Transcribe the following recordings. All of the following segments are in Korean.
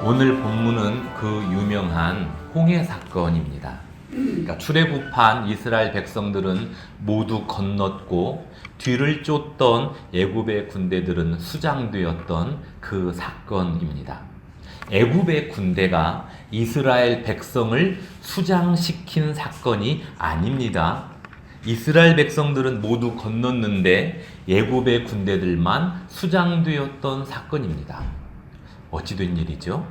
오늘 본문은 그 유명한 홍해 사건입니다. 그러니까 출애굽한 이스라엘 백성들은 모두 건넜고 뒤를 쫓던 애굽의 군대들은 수장되었던 그 사건입니다. 애굽의 군대가 이스라엘 백성을 수장시킨 사건이 아닙니다. 이스라엘 백성들은 모두 건넜는데 애굽의 군대들만 수장되었던 사건입니다. 어찌 된 일이죠?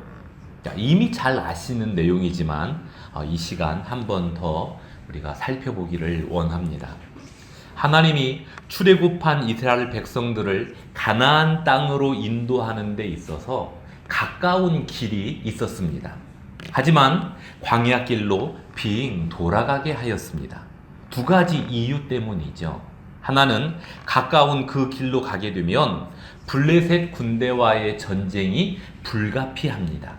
이미 잘 아시는 내용이지만 이 시간 한 번 더 우리가 살펴보기를 원합니다. 하나님이 출애굽한 이스라엘 백성들을 가나안 땅으로 인도하는 데 있어서 가까운 길이 있었습니다. 하지만 광야 길로 빙 돌아가게 하였습니다. 두 가지 이유 때문이죠. 하나는 가까운 그 길로 가게 되면 블레셋 군대와의 전쟁이 불가피합니다.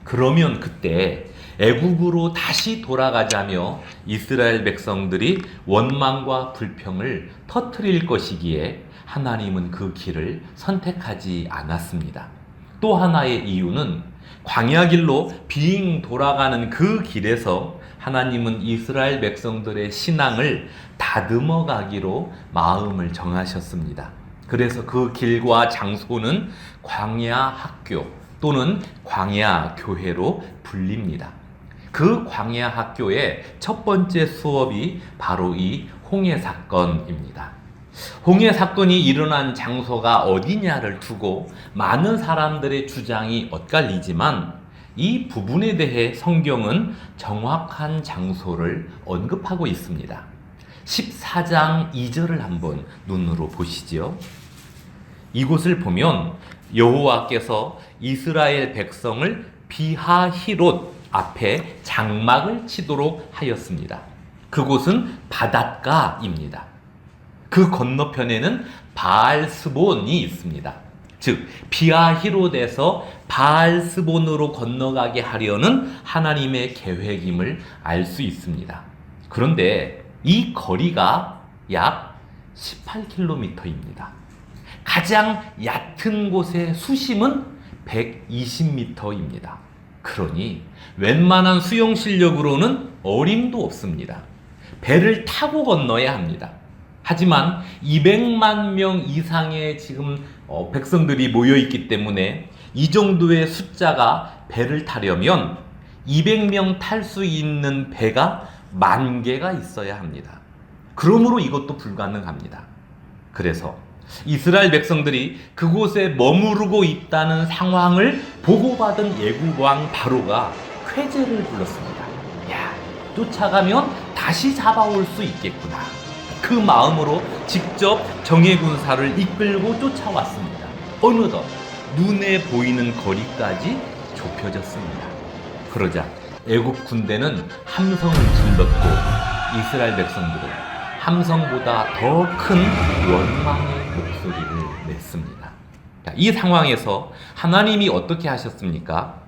그러면 그때 애굽으로 다시 돌아가자며 이스라엘 백성들이 원망과 불평을 터뜨릴 것이기에 하나님은 그 길을 선택하지 않았습니다. 또 하나의 이유는 광야 길로 빙 돌아가는 그 길에서 하나님은 이스라엘 백성들의 신앙을 다듬어 가기로 마음을 정하셨습니다. 그래서 그 길과 장소는 광야 학교 또는 광야 교회로 불립니다. 그 광야 학교의 첫 번째 수업이 바로 이 홍해 사건입니다. 홍해 사건이 일어난 장소가 어디냐를 두고 많은 사람들의 주장이 엇갈리지만 이 부분에 대해 성경은 정확한 장소를 언급하고 있습니다. 14장 2절을 한번 눈으로 보시죠. 이곳을 보면 여호와께서 이스라엘 백성을 비하히롯 앞에 장막을 치도록 하였습니다. 그곳은 바닷가입니다. 그 건너편에는 바알스본이 있습니다. 즉 비하히롯에서 바알스본으로 건너가게 하려는 하나님의 계획임을 알 수 있습니다. 그런데 이 거리가 약 18km입니다. 가장 얕은 곳의 수심은 120m입니다. 그러니 웬만한 수영 실력으로는 어림도 없습니다. 배를 타고 건너야 합니다. 하지만 200만 명 이상의 지금 백성들이 모여 있기 때문에 이 정도의 숫자가 배를 타려면 200명 탈 수 있는 배가 10,000개가 있어야 합니다. 그러므로 이것도 불가능합니다. 그래서 이스라엘 백성들이 그곳에 머무르고 있다는 상황을 보고받은 애굽 왕 바로가 쾌재를 불렀습니다. 야, 쫓아가면 다시 잡아올 수 있겠구나. 그 마음으로 직접 정예군사를 이끌고 쫓아왔습니다. 어느덧 눈에 보이는 거리까지 좁혀졌습니다. 그러자 애굽 군대는 함성을 질렀고 이스라엘 백성들은 함성보다 더 큰 원망의 목소리를 냈습니다. 이 상황에서 하나님이 어떻게 하셨습니까?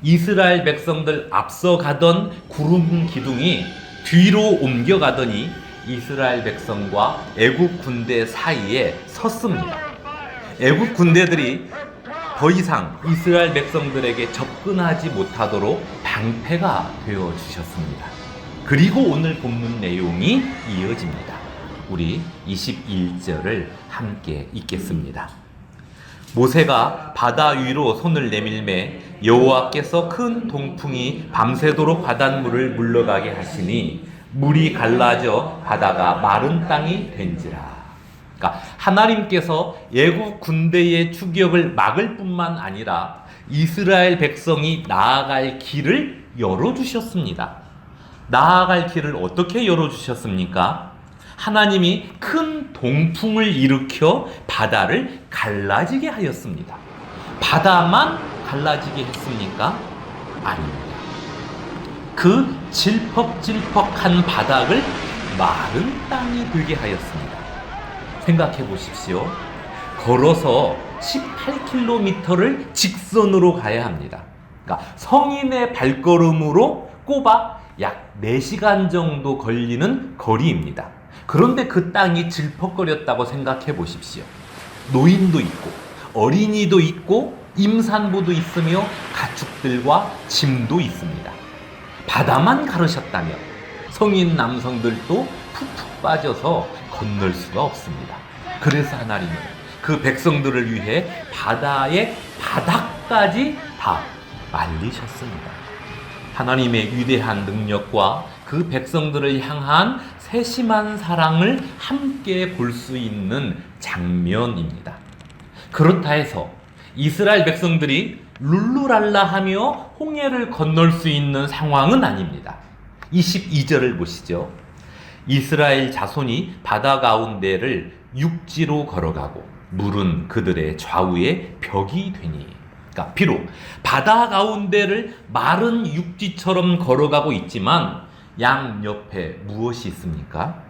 이스라엘 백성들 앞서가던 구름 기둥이 뒤로 옮겨가더니 이스라엘 백성과 애굽 군대 사이에 섰습니다. 애굽 군대들이 더 이상 이스라엘 백성들에게 접근하지 못하도록 방패가 되어 주셨습니다. 그리고 오늘 본문 내용이 이어집니다. 우리 21절을 함께 읽겠습니다. 모세가 바다 위로 손을 내밀매 여호와께서 큰 동풍이 밤새도록 바닷물을 물러가게 하시니 물이 갈라져 바다가 마른 땅이 된지라. 그러니까 하나님께서 애굽 군대의 추격을 막을 뿐만 아니라 이스라엘 백성이 나아갈 길을 열어주셨습니다. 나아갈 길을 어떻게 열어주셨습니까? 하나님이 큰 동풍을 일으켜 바다를 갈라지게 하였습니다. 바다만 갈라지게 했습니까? 아닙니다. 그 질퍽질퍽한 바닥을 마른 땅이 되게 하였습니다. 생각해 보십시오. 걸어서 18km를 직선으로 가야 합니다. 그러니까 성인의 발걸음으로 꼬박 약 4시간 정도 걸리는 거리입니다. 그런데 그 땅이 질퍽거렸다고 생각해 보십시오. 노인도 있고 어린이도 있고 임산부도 있으며 가축들과 짐도 있습니다. 바다만 가르셨다면 성인 남성들도 푹푹 빠져서 건널 수가 없습니다. 그래서 하나님은 그 백성들을 위해 바다의 바닥까지 다 말리셨습니다. 하나님의 위대한 능력과 그 백성들을 향한 세심한 사랑을 함께 볼 수 있는 장면입니다. 그렇다 해서 이스라엘 백성들이 룰루랄라 하며 홍해를 건널 수 있는 상황은 아닙니다. 22절을 보시죠. 이스라엘 자손이 바다 가운데를 육지로 걸어가고 물은 그들의 좌우에 벽이 되니, 그러니까 비록 바다 가운데를 마른 육지처럼 걸어가고 있지만 양옆에 무엇이 있습니까?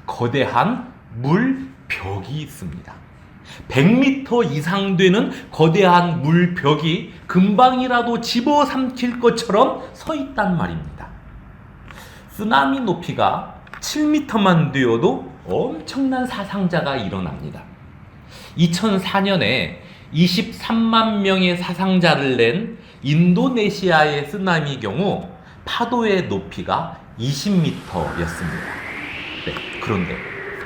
거대한 물벽이 있습니다. 100m 이상 되는 거대한 물벽이 금방이라도 집어삼킬 것처럼 서 있단 말입니다. 쓰나미 높이가 7m만 되어도 엄청난 사상자가 일어납니다. 2004년에 23만 명의 사상자를 낸 인도네시아의 쓰나미 경우 파도의 높이가 20m였습니다. 네, 그런데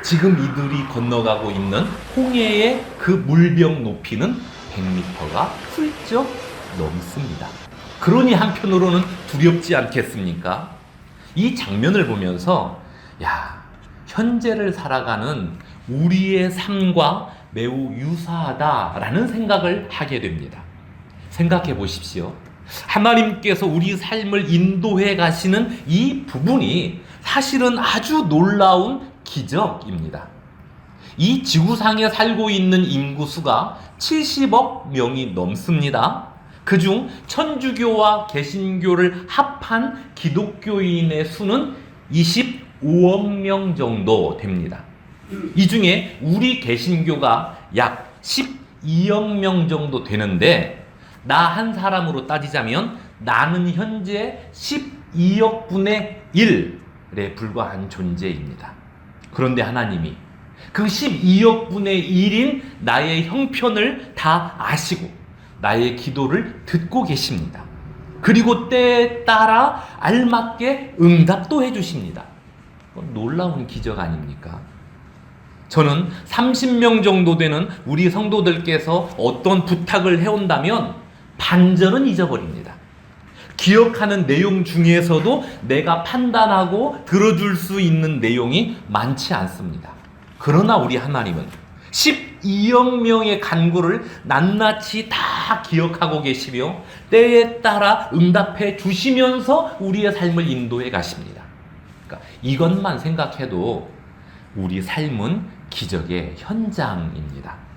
지금 이들이 건너가고 있는 홍해의 그 물벽 높이는 100m가 훌쩍 넘습니다. 그러니 한편으로는 두렵지 않겠습니까? 이 장면을 보면서 현재를 살아가는 우리의 삶과 매우 유사하다라는 생각을 하게 됩니다. 생각해 보십시오. 하나님께서 우리 삶을 인도해 가시는 이 부분이 사실은 아주 놀라운 기적입니다. 이 지구상에 살고 있는 인구수가 70억 명이 넘습니다. 그중 천주교와 개신교를 합한 기독교인의 수는 25억 명 정도 됩니다. 이 중에 우리 개신교가 약 12억 명 정도 되는데, 나 한 사람으로 따지자면 나는 현재 12억 분의 1에 불과한 존재입니다. 그런데 하나님이 그 12억 분의 1인 나의 형편을 다 아시고 나의 기도를 듣고 계십니다. 그리고 때에 따라 알맞게 응답도 해주십니다. 놀라운 기적 아닙니까? 저는 30명 정도 되는 우리 성도들께서 어떤 부탁을 해온다면 반절은 잊어버립니다. 기억하는 내용 중에서도 내가 판단하고 들어줄 수 있는 내용이 많지 않습니다. 그러나 우리 하나님은 12억 명의 간구를 낱낱이 다 기억하고 계시며 때에 따라 응답해 주시면서 우리의 삶을 인도해 가십니다. 그러니까 이것만 생각해도 우리 삶은 기적의 현장입니다.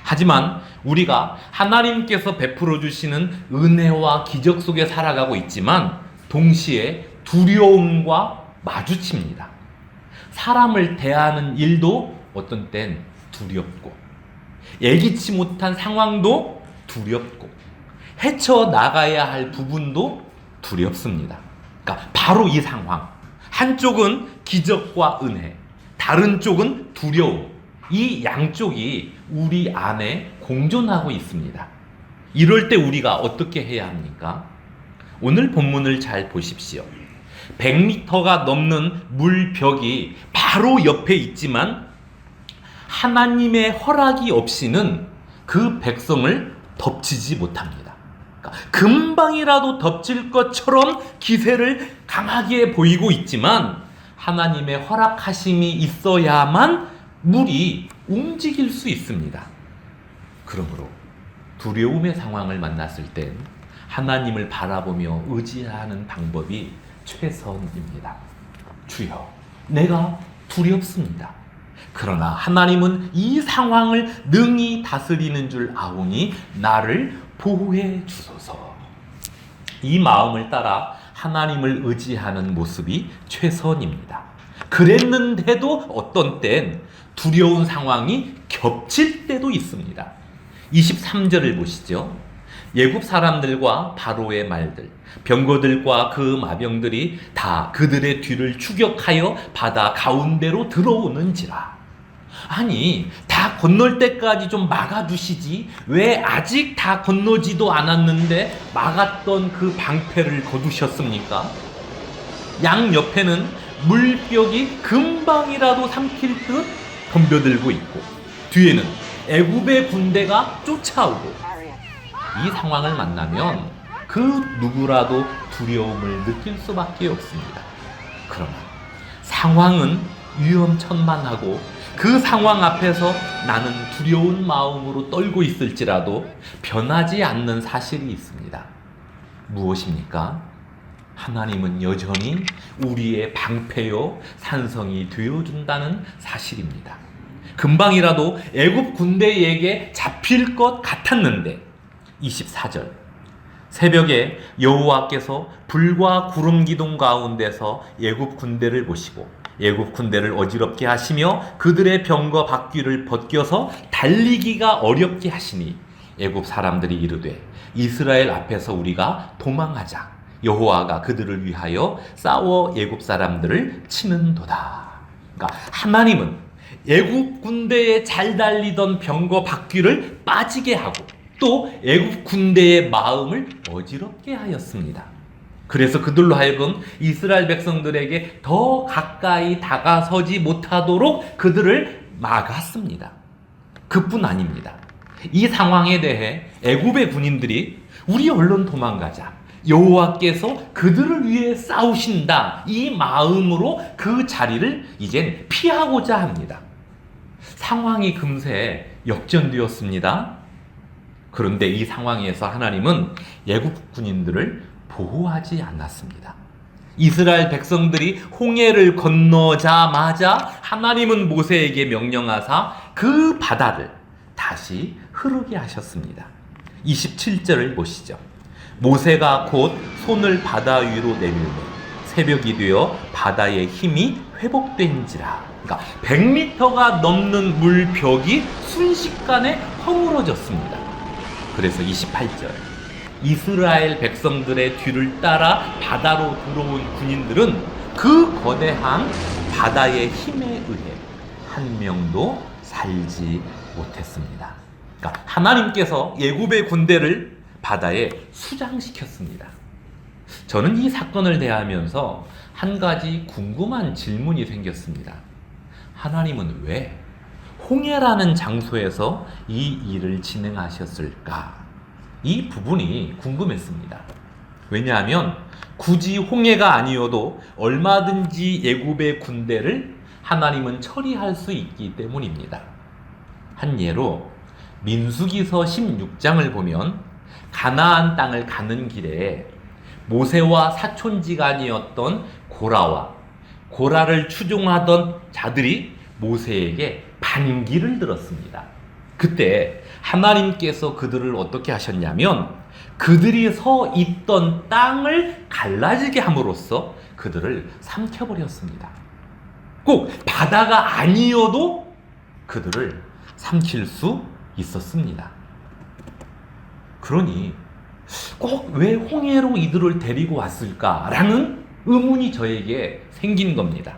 하지만 우리가 하나님께서 베풀어 주시는 은혜와 기적 속에 살아가고 있지만 동시에 두려움과 마주칩니다. 사람을 대하는 일도 어떤 땐 두렵고, 예기치 못한 상황도 두렵고, 헤쳐나가야 할 부분도 두렵습니다. 그러니까 바로 이 상황, 한쪽은 기적과 은혜, 다른 쪽은 두려움, 이 양쪽이 우리 안에 공존하고 있습니다. 이럴 때 우리가 어떻게 해야 합니까? 오늘 본문을 잘 보십시오. 100m가 넘는 물벽이 바로 옆에 있지만 하나님의 허락이 없이는 그 백성을 덮치지 못합니다. 그러니까 금방이라도 덮칠 것처럼 기세를 강하게 보이고 있지만 하나님의 허락하심이 있어야만 물이 움직일 수 있습니다. 그러므로 두려움의 상황을 만났을 땐 하나님을 바라보며 의지하는 방법이 최선입니다. 주여, 내가 두렵습니다. 그러나 하나님은 이 상황을 능히 다스리는 줄 아오니 나를 보호해 주소서. 이 마음을 따라 하나님을 의지하는 모습이 최선입니다. 그랬는데도 어떤 땐 두려운 상황이 겹칠 때도 있습니다. 23절을 보시죠. 예굽 사람들과 바로의 말들, 병거들과 그 마병들이 다 그들의 뒤를 추격하여 바다 가운데로 들어오는지라. 아니, 다 건널 때까지 좀 막아주시지. 왜 아직 다 건너지도 않았는데 막았던 그 방패를 거두셨습니까? 양 옆에는 물벽이 금방이라도 삼킬 듯 덤벼들고 있고, 뒤에는 애굽의 군대가 쫓아오고, 이 상황을 만나면 그 누구라도 두려움을 느낄 수밖에 없습니다. 그러나 상황은 위험천만하고 그 상황 앞에서 나는 두려운 마음으로 떨고 있을지라도 변하지 않는 사실이 있습니다. 무엇입니까? 하나님은 여전히 우리의 방패요 산성이 되어준다는 사실입니다. 금방이라도 애굽 군대에게 잡힐 것 같았는데 24절 새벽에 여호와께서 불과 구름 기둥 가운데서 애굽 군대를 보시고 애굽 군대를 어지럽게 하시며 그들의 병거 바퀴를 벗겨서 달리기가 어렵게 하시니 애굽 사람들이 이르되 이스라엘 앞에서 우리가 도망하자. 여호와가 그들을 위하여 싸워 애굽 사람들을 치는도다. 그러니까 하나님은 애굽 군대에 잘 달리던 병거 바퀴를 빠지게 하고 또 애굽 군대의 마음을 어지럽게 하였습니다. 그래서 그들로 하여금 이스라엘 백성들에게 더 가까이 다가서지 못하도록 그들을 막았습니다. 그뿐 아닙니다. 이 상황에 대해 애굽의 군인들이 우리 얼른 도망가자. 여호와께서 그들을 위해 싸우신다. 이 마음으로 그 자리를 이젠 피하고자 합니다. 상황이 금세 역전되었습니다. 그런데 이 상황에서 하나님은 애굽 군인들을 보호하지 않았습니다. 이스라엘 백성들이 홍해를 건너자마자 하나님은 모세에게 명령하사 그 바다를 다시 흐르게 하셨습니다. 27절을 보시죠. 모세가 곧 손을 바다 위로 내밀매 새벽이 되어 바다의 힘이 회복된지라. 그러니까 100m가 넘는 물벽이 순식간에 허물어졌습니다. 그래서 28절 이스라엘 백성들의 뒤를 따라 바다로 들어온 군인들은 그 거대한 바다의 힘에 의해 한 명도 살지 못했습니다. 그러니까 하나님께서 애굽의 군대를 바다에 수장시켰습니다. 저는 이 사건을 대하면서 한 가지 궁금한 질문이 생겼습니다. 하나님은 왜 홍해라는 장소에서 이 일을 진행하셨을까? 이 부분이 궁금했습니다. 왜냐하면 굳이 홍해가 아니어도 얼마든지 애굽의 군대를 하나님은 처리할 수 있기 때문입니다. 한 예로 민수기서 16장을 보면 가나안 땅을 가는 길에 모세와 사촌지간이었던 고라를 추종하던 자들이 모세에게 반기를 들었습니다. 그때 하나님께서 그들을 어떻게 하셨냐면 그들이 서 있던 땅을 갈라지게 함으로써 그들을 삼켜버렸습니다. 꼭 바다가 아니어도 그들을 삼킬 수 있었습니다. 그러니 꼭 왜 홍해로 이들을 데리고 왔을까라는 의문이 저에게 생긴 겁니다.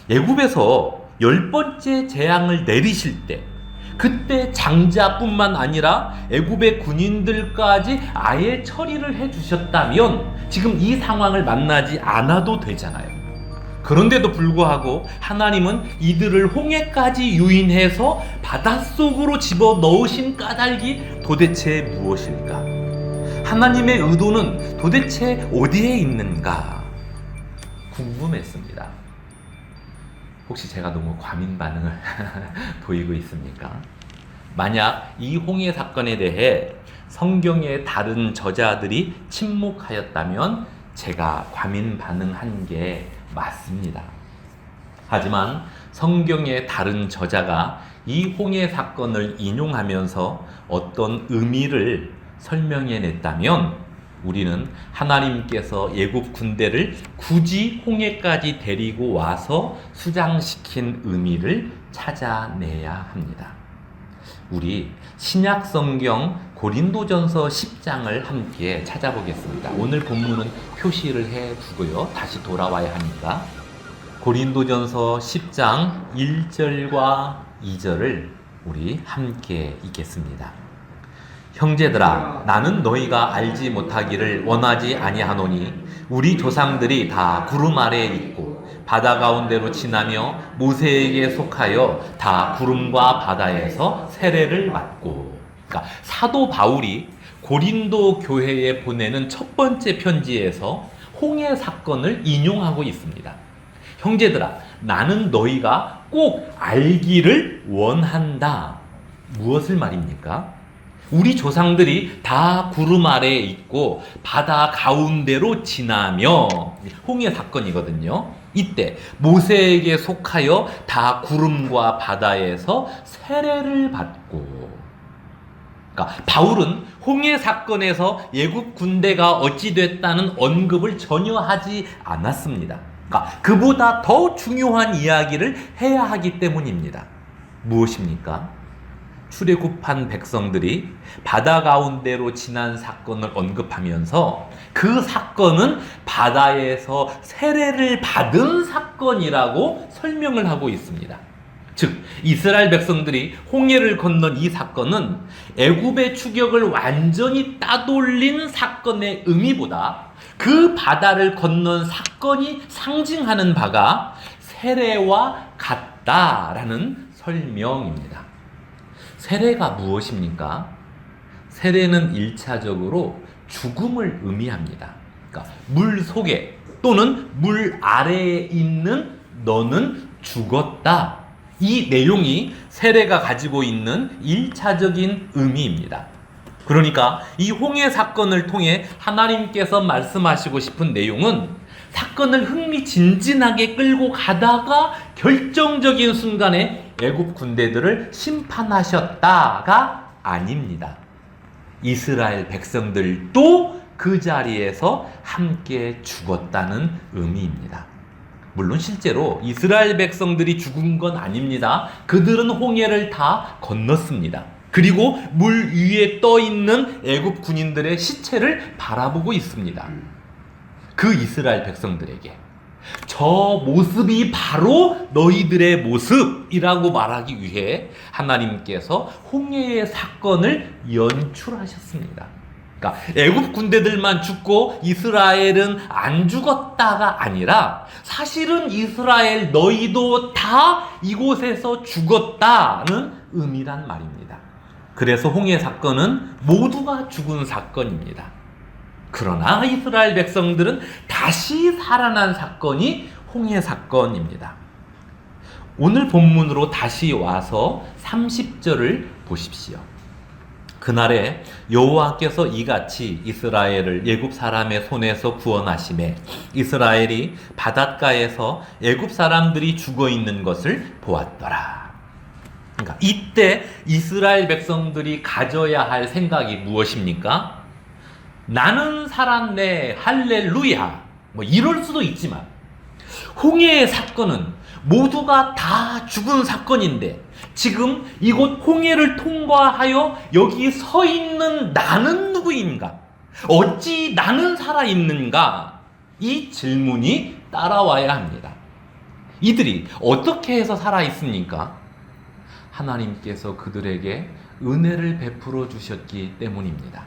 애굽에서 10번째 재앙을 내리실 때 그때 장자뿐만 아니라 애굽의 군인들까지 아예 처리를 해주셨다면 지금 이 상황을 만나지 않아도 되잖아요. 그런데도 불구하고 하나님은 이들을 홍해까지 유인해서 바닷속으로 집어넣으신 까닭이 도대체 무엇일까? 하나님의 의도는 도대체 어디에 있는가? 궁금했습니다. 혹시 제가 너무 과민 반응을 보이고 있습니까? 만약 이 홍해 사건에 대해 성경의 다른 저자들이 침묵하였다면 제가 과민 반응한 게 맞습니다. 하지만 성경의 다른 저자가 이 홍해 사건을 인용하면서 어떤 의미를 설명해냈다면 우리는 하나님께서 애굽 군대를 굳이 홍해까지 데리고 와서 수장시킨 의미를 찾아내야 합니다. 우리 신약 성경 고린도전서 10장을 함께 찾아보겠습니다. 오늘 본문은 표시를 해두고요. 다시 돌아와야 하니까 고린도전서 10장 1절과 2절을 우리 함께 읽겠습니다. 형제들아, 나는 너희가 알지 못하기를 원하지 아니하노니 우리 조상들이 다 구름 아래에 있고 바다 가운데로 지나며 모세에게 속하여 다 구름과 바다에서 세례를 받고. 그러니까 사도 바울이 고린도 교회에 보내는 첫 번째 편지에서 홍해 사건을 인용하고 있습니다. 형제들아, 나는 너희가 꼭 알기를 원한다. 무엇을 말입니까? 우리 조상들이 다 구름 아래에 있고 바다 가운데로 지나며, 홍해 사건이거든요. 이때 모세에게 속하여 다 구름과 바다에서 세례를 받고. 그러니까 바울은 홍해 사건에서 애굽 군대가 어찌 됐다는 언급을 전혀 하지 않았습니다. 그러니까 그보다 더 중요한 이야기를 해야 하기 때문입니다. 무엇입니까? 출애굽한 백성들이 바다 가운데로 지난 사건을 언급하면서 그 사건은 바다에서 세례를 받은 사건이라고 설명을 하고 있습니다. 즉, 이스라엘 백성들이 홍해를 건넌 이 사건은 애굽의 추격을 완전히 따돌린 사건의 의미보다 그 바다를 건넌 사건이 상징하는 바가 세례와 같다라는 설명입니다. 세례가 무엇입니까? 세례는 1차적으로 죽음을 의미합니다. 그러니까 물 속에 또는 물 아래에 있는 너는 죽었다. 이 내용이 세례가 가지고 있는 1차적인 의미입니다. 그러니까 이 홍해 사건을 통해 하나님께서 말씀하시고 싶은 내용은 사건을 흥미진진하게 끌고 가다가 결정적인 순간에 애굽 군대들을 심판하셨다가 아닙니다. 이스라엘 백성들도 그 자리에서 함께 죽었다는 의미입니다. 물론 실제로 이스라엘 백성들이 죽은 건 아닙니다. 그들은 홍해를 다 건넜습니다. 그리고 물 위에 떠 있는 애굽 군인들의 시체를 바라보고 있습니다. 그 이스라엘 백성들에게 저 모습이 바로 너희들의 모습이라고 말하기 위해 하나님께서 홍해의 사건을 연출하셨습니다. 그러니까 애굽 군대들만 죽고 이스라엘은 안 죽었다가 아니라 사실은 이스라엘 너희도 다 이곳에서 죽었다는 의미란 말입니다. 그래서 홍해 사건은 모두가 죽은 사건입니다. 그러나 이스라엘 백성들은 다시 살아난 사건이 홍해 사건입니다. 오늘 본문으로 다시 와서 30절을 보십시오. 그날에 여호와께서 이같이 이스라엘을 애굽 사람의 손에서 구원하시매 이스라엘이 바닷가에서 애굽 사람들이 죽어 있는 것을 보았더라. 그러니까 이때 이스라엘 백성들이 가져야 할 생각이 무엇입니까? 나는 살았네, 할렐루야. 이럴 수도 있지만 홍해의 사건은 모두가 다 죽은 사건인데 지금 이곳 홍해를 통과하여 여기 서 있는 나는 누구인가? 어찌 나는 살아있는가? 이 질문이 따라와야 합니다. 이들이 어떻게 해서 살아있습니까? 하나님께서 그들에게 은혜를 베풀어 주셨기 때문입니다.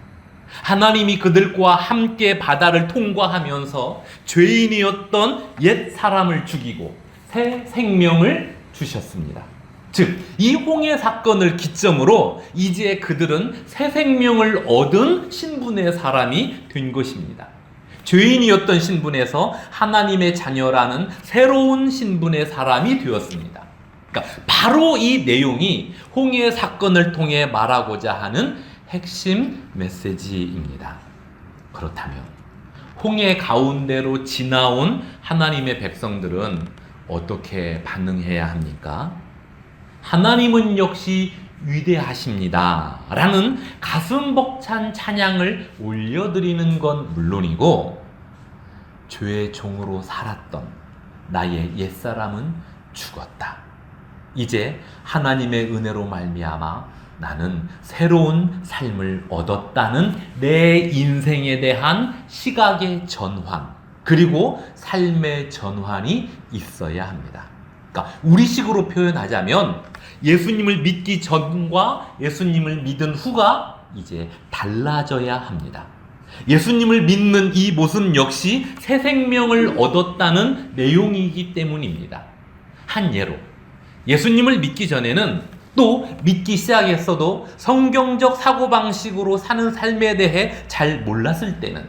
하나님이 그들과 함께 바다를 통과하면서 죄인이었던 옛 사람을 죽이고 새 생명을 주셨습니다. 즉, 이 홍해 사건을 기점으로 이제 그들은 새 생명을 얻은 신분의 사람이 된 것입니다. 죄인이었던 신분에서 하나님의 자녀라는 새로운 신분의 사람이 되었습니다. 그러니까 바로 이 내용이 홍해 사건을 통해 말하고자 하는 핵심 메시지입니다. 그렇다면 홍해 가운데로 지나온 하나님의 백성들은 어떻게 반응해야 합니까? 하나님은 역시 위대하십니다 라는 가슴 벅찬 찬양을 올려드리는 건 물론이고 죄의 종으로 살았던 나의 옛사람은 죽었다. 이제 하나님의 은혜로 말미암아 나는 새로운 삶을 얻었다는 내 인생에 대한 시각의 전환, 그리고 삶의 전환이 있어야 합니다. 그러니까 우리식으로 표현하자면 예수님을 믿기 전과 예수님을 믿은 후가 이제 달라져야 합니다. 예수님을 믿는 이 모습 역시 새 생명을 얻었다는 내용이기 때문입니다. 한 예로, 예수님을 믿기 전에는 또 믿기 시작했어도 성경적 사고방식으로 사는 삶에 대해 잘 몰랐을 때는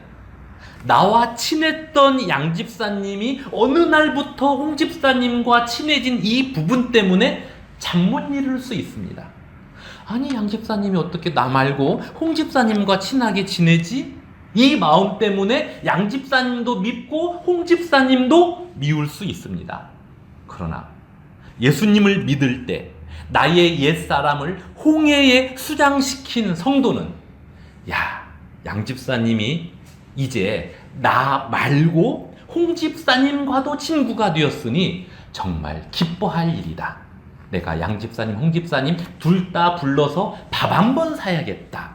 나와 친했던 양 집사님이 어느 날부터 홍 집사님과 친해진 이 부분 때문에 잠 못 이룰 수 있습니다. 아니, 양 집사님이 어떻게 나 말고 홍 집사님과 친하게 지내지? 이 마음 때문에 양 집사님도 믿고 홍 집사님도 미울 수 있습니다. 그러나 예수님을 믿을 때 나의 옛사람을 홍해에 수장시킨 성도는 양 집사님이 이제 나 말고 홍 집사님과도 친구가 되었으니 정말 기뻐할 일이다. 내가 양 집사님, 홍 집사님 둘 다 불러서 밥 한번 사야겠다.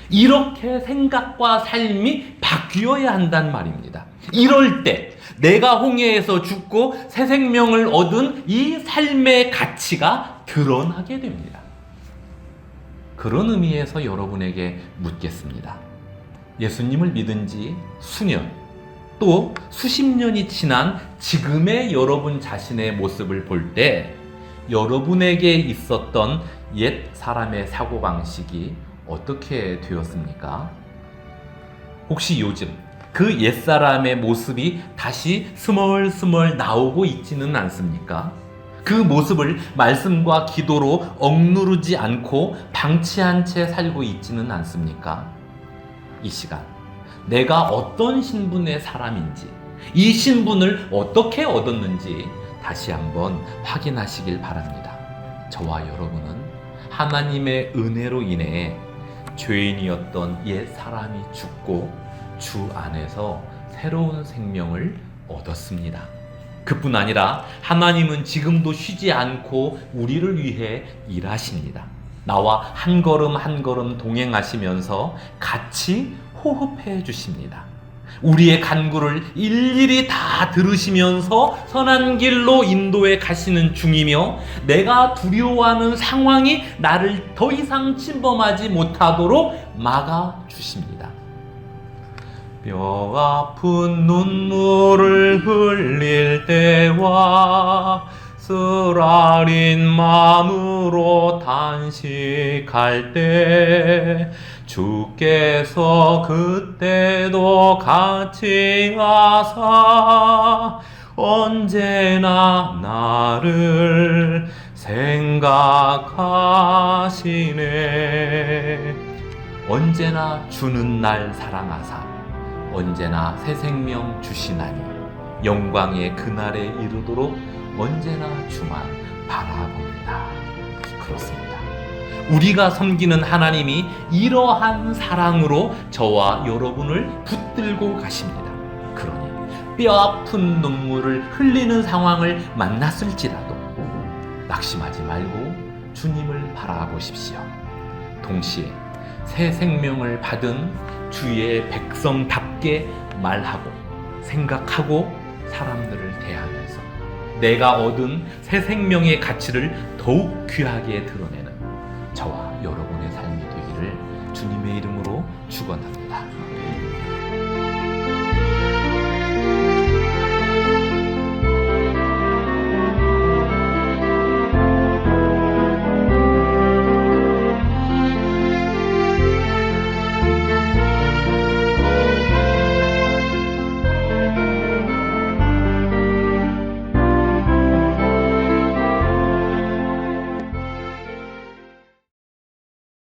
이렇게 생각과 삶이 바뀌어야 한단 말입니다. 이럴 때 내가 홍해에서 죽고 새 생명을 얻은 이 삶의 가치가 드러나게 됩니다. 그런 의미에서 여러분에게 묻겠습니다. 예수님을 믿은 지 수년, 또 수십 년이 지난 지금의 여러분 자신의 모습을 볼 때 여러분에게 있었던 옛 사람의 사고방식이 어떻게 되었습니까? 혹시 요즘 그 옛사람의 모습이 다시 스멀스멀 나오고 있지는 않습니까? 그 모습을 말씀과 기도로 억누르지 않고 방치한 채 살고 있지는 않습니까? 이 시간 내가 어떤 신분의 사람인지, 이 신분을 어떻게 얻었는지 다시 한번 확인하시길 바랍니다. 저와 여러분은 하나님의 은혜로 인해 죄인이었던 옛 사람이 죽고 주 안에서 새로운 생명을 얻었습니다. 그뿐 아니라 하나님은 지금도 쉬지 않고 우리를 위해 일하십니다. 나와 한 걸음 한 걸음 동행하시면서 같이 호흡해 주십니다. 우리의 간구를 일일이 다 들으시면서 선한 길로 인도해 가시는 중이며 내가 두려워하는 상황이 나를 더 이상 침범하지 못하도록 막아 주십니다. 뼈 아픈 눈물을 흘릴 때와 쓰라린 마음으로 단식할 때 주께서 그때도 같이 하사 언제나 나를 생각하시네. 언제나 주는 날 사랑하사 언제나 새 생명 주시나니 영광의 그날에 이르도록 언제나 주만 바라봅니다. 그렇습니다. 우리가 섬기는 하나님이 이러한 사랑으로 저와 여러분을 붙들고 가십니다. 그러니 뼈아픈 눈물을 흘리는 상황을 만났을지라도 낙심하지 말고 주님을 바라보십시오. 동시에 새 생명을 받은 주의 백성답게 말하고 생각하고 사람들을 대하면서 내가 얻은 새 생명의 가치를 더욱 귀하게 드러내는 저와 여러분의 삶이 되기를 주님의 이름으로 축원합니다.